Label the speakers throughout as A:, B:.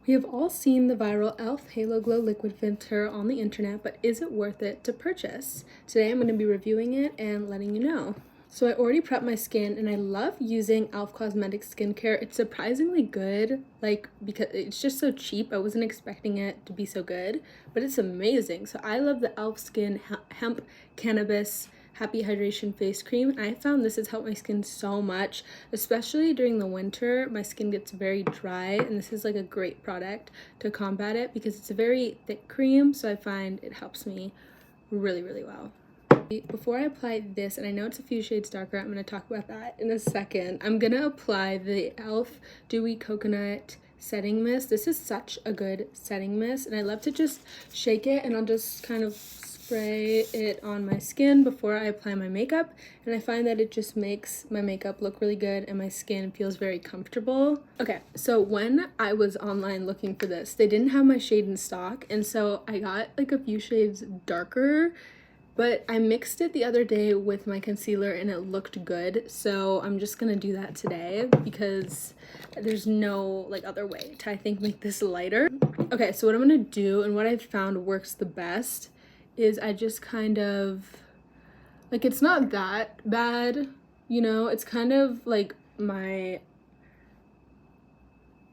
A: We have all seen the viral e.l.f. Halo Glow Liquid Filter on the internet, but is it worth it to purchase? Today I'm going to be reviewing it and letting you know. So I already prepped my skin and I love using e.l.f. Cosmetics skincare. It's surprisingly good, because it's just so cheap. I wasn't expecting it to be so good, but it's amazing. So I love the e.l.f. Skin Hemp Cannabis Happy Hydration Face Cream. I found this has helped my skin so much, especially during the winter. My skin gets very dry and this is like a great product to combat it because it's a very thick cream, so I find it helps me really, really well. Before I apply this, and I know it's a few shades darker, I'm going to talk about that in a second. I'm going to apply the e.l.f. Dewy Coconut Setting Mist. This is such a good setting mist, and I love to just shake it and I'll just kind of spray it on my skin before I apply my makeup, and I find that it just makes my makeup look really good and my skin feels very comfortable. Okay, so when I was online looking for this, they didn't have my shade in stock, and so I got like a few shades darker, but I mixed it the other day with my concealer and it looked good, so I'm just gonna do that today because there's no other way to, I think, make this lighter. Okay, so what I'm gonna do and what I've found works the best is I just kind of, it's not that bad, you know, it's kind of like my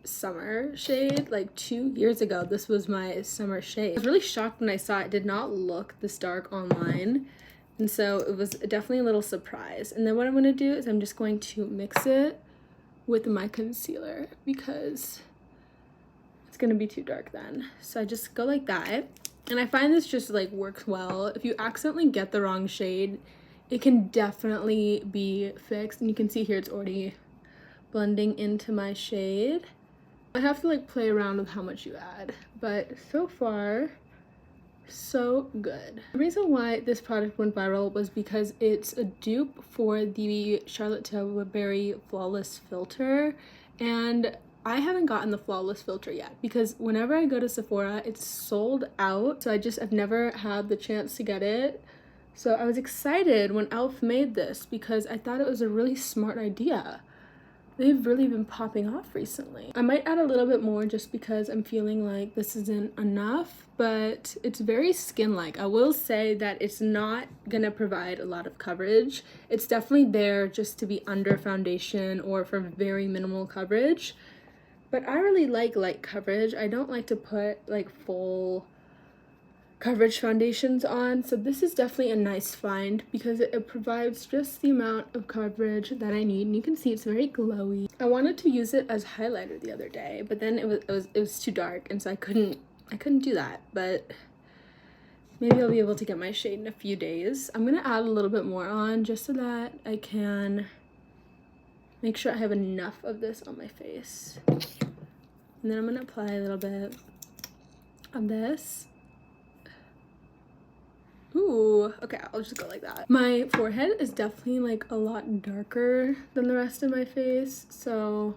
A: summer shade. Like 2 years ago, this was my summer shade. I was really shocked when I saw it did not look this dark online, and so it was definitely a little surprise. And then what I'm going to do is I'm just going to mix it with my concealer because it's going to be too dark then. So I just go like that, and I find this just works well. If you accidentally get the wrong shade, it can definitely be fixed, and you can see here it's already blending into my shade. I have to play around with how much you add, but so far so good. The reason why this product went viral was because it's a dupe for the Charlotte Tilbury Flawless Filter, and I haven't gotten the Flawless Filter yet because whenever I go to Sephora, it's sold out. So I've never had the chance to get it. So I was excited when e.l.f. made this because I thought it was a really smart idea. They've really been popping off recently. I might add a little bit more just because I'm feeling like this isn't enough, but it's very skin-like. I will say that it's not gonna provide a lot of coverage. It's definitely there just to be under foundation or for very minimal coverage. But I really like light coverage. I don't like to put full coverage foundations on, so this is definitely a nice find because it provides just the amount of coverage that I need, and you can see it's very glowy. I wanted to use it as highlighter the other day, but then it was too dark, and so I couldn't do that. But maybe I'll be able to get my shade in a few days. I'm gonna add a little bit more on just so that I can make sure I have enough of this on my face, and then I'm gonna apply a little bit of this. Ooh, okay, I'll just go like that. My forehead is definitely a lot darker than the rest of my face, so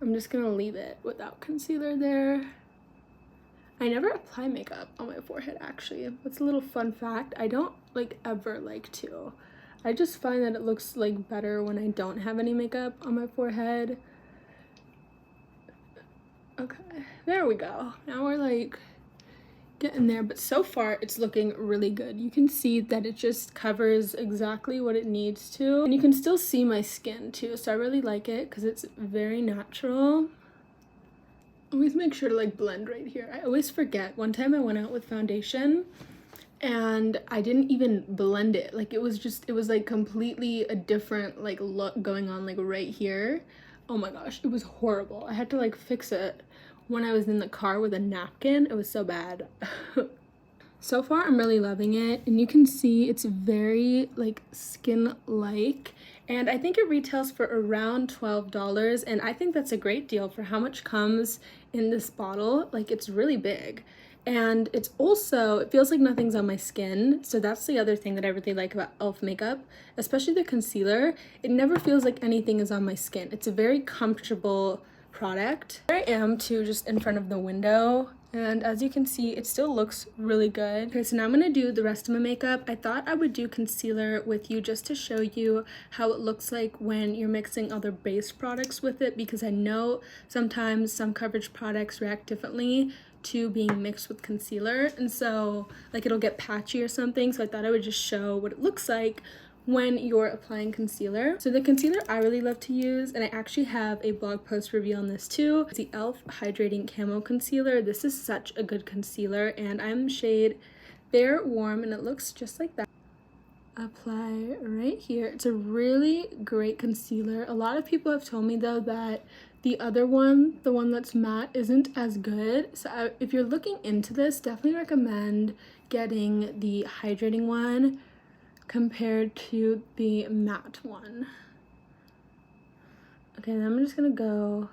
A: I'm just gonna leave it without concealer there. I never apply makeup on my forehead, actually. That's a little fun fact. I don't ever like to. I just find that it looks better when I don't have any makeup on my forehead. Okay, there we go. Now we're getting there, but so far it's looking really good. You can see that it just covers exactly what it needs to, and you can still see my skin too, so I really like it because it's very natural. Always make sure to blend right here. I always forget. One time I went out with foundation and I didn't even blend it. It was completely a different look going on right here. Oh my gosh, it was horrible. I had to fix it when I was in the car with a napkin. It was so bad. So far I'm really loving it, and you can see it's very skin-like, and I think it retails for around $12, and I think that's a great deal for how much comes in this bottle. It's really big, and it's also, it feels like nothing's on my skin, so that's the other thing that I really like about e.l.f. makeup, especially the concealer. It never feels like anything is on my skin. It's a very comfortable product. Here I am too, just in front of the window, And as you can see, it still looks really good. Okay, so now I'm gonna do the rest of my makeup. I thought I would do concealer with you just to show you how it looks like when you're mixing other base products with it, because I know sometimes some coverage products react differently to being mixed with concealer, and so like it'll get patchy or something. So I thought I would just show what it looks like when you're applying concealer. So the concealer I really love to use, and I actually have a blog post review on this too, it's the e.l.f. Hydrating Camo Concealer. This is such a good concealer, and I'm shade Bare Warm, and it looks just like that. Apply right here. It's a really great concealer. A lot of people have told me though that the other one, the one that's matte, isn't as good. So if you're looking into this, definitely recommend getting the hydrating one compared to the matte one. Okay, then I'm just gonna go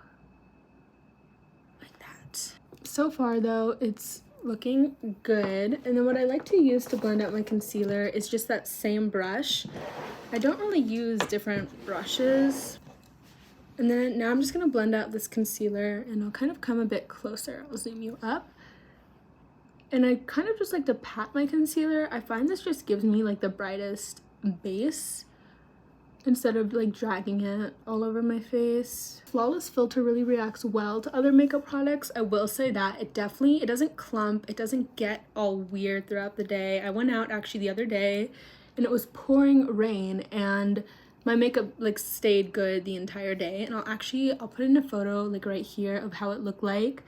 A: like that. So far though, it's looking good. And then what I like to use to blend out my concealer is just that same brush. I don't really use different brushes. And then now I'm just gonna blend out this concealer, and I'll kind of come a bit closer. I'll zoom you up. And I kind of just like to pat my concealer. I find this just gives me like the brightest base instead of like dragging it all over my face. Flawless Filter really reacts well to other makeup products. I will say that it doesn't clump, it doesn't get all weird throughout the day. I went out actually the other day and it was pouring rain, and my makeup like stayed good the entire day. And I'll put in a photo like right here of how it looked like.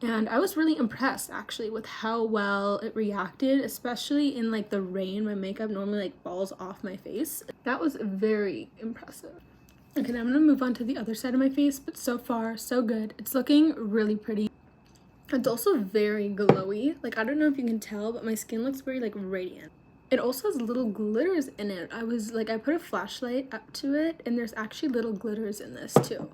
A: And I was really impressed actually with how well it reacted, especially in like the rain. My makeup normally like falls off my face. That was very impressive. Okay, now I'm gonna move on to the other side of my face, but so far so good. It's looking really pretty. It's also very glowy. Like, I don't know if you can tell, but my skin looks very like radiant. It also has little glitters in it. I put a flashlight up to it, and there's actually little glitters in this too.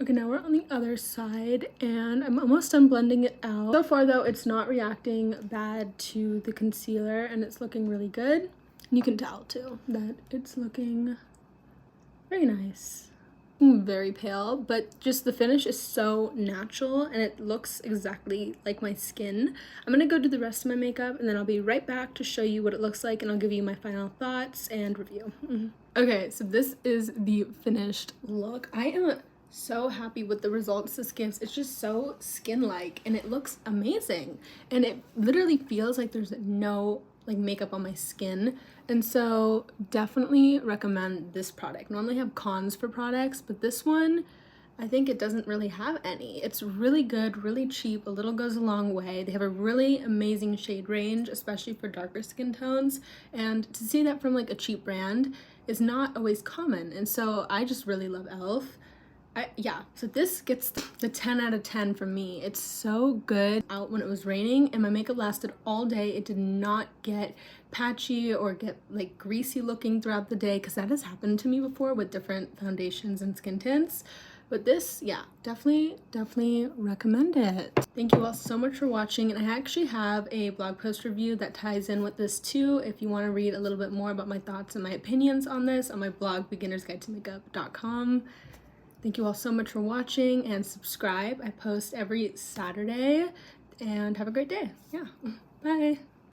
A: Okay, now we're on the other side, and I'm almost done blending it out. So far though, it's not reacting bad to the concealer, and it's looking really good. And you can tell too that it's looking very nice. I'm very pale, but just the finish is so natural, and it looks exactly like my skin. I'm gonna go do the rest of my makeup, and then I'll be right back to show you what it looks like, and I'll give you my final thoughts and review. Okay, so this is the finished look. I am so happy with the results this gives. It's just so skin-like, and it looks amazing, and it literally feels like there's no like makeup on my skin. And so definitely recommend this product. Normally have cons for products, but this one, I think it doesn't really have any. It's really good, really cheap. A little goes a long way. They have a really amazing shade range, especially for darker skin tones, and to see that from like a cheap brand is not always common. And so I just really love e.l.f. So this gets the 10 out of 10 from me. It's so good. Out when it was raining, and my makeup lasted all day. It did not get patchy or get like greasy looking throughout the day, because that has happened to me before with different foundations and skin tints. But this, yeah, definitely recommend it. Thank you all so much for watching, and I actually have a blog post review that ties in with this too if you want to read a little bit more about my thoughts and my opinions on this on my blog, beginnersguide2makeup.com. Thank you all so much for watching, and subscribe. I post every Saturday, and have a great day. Yeah, bye.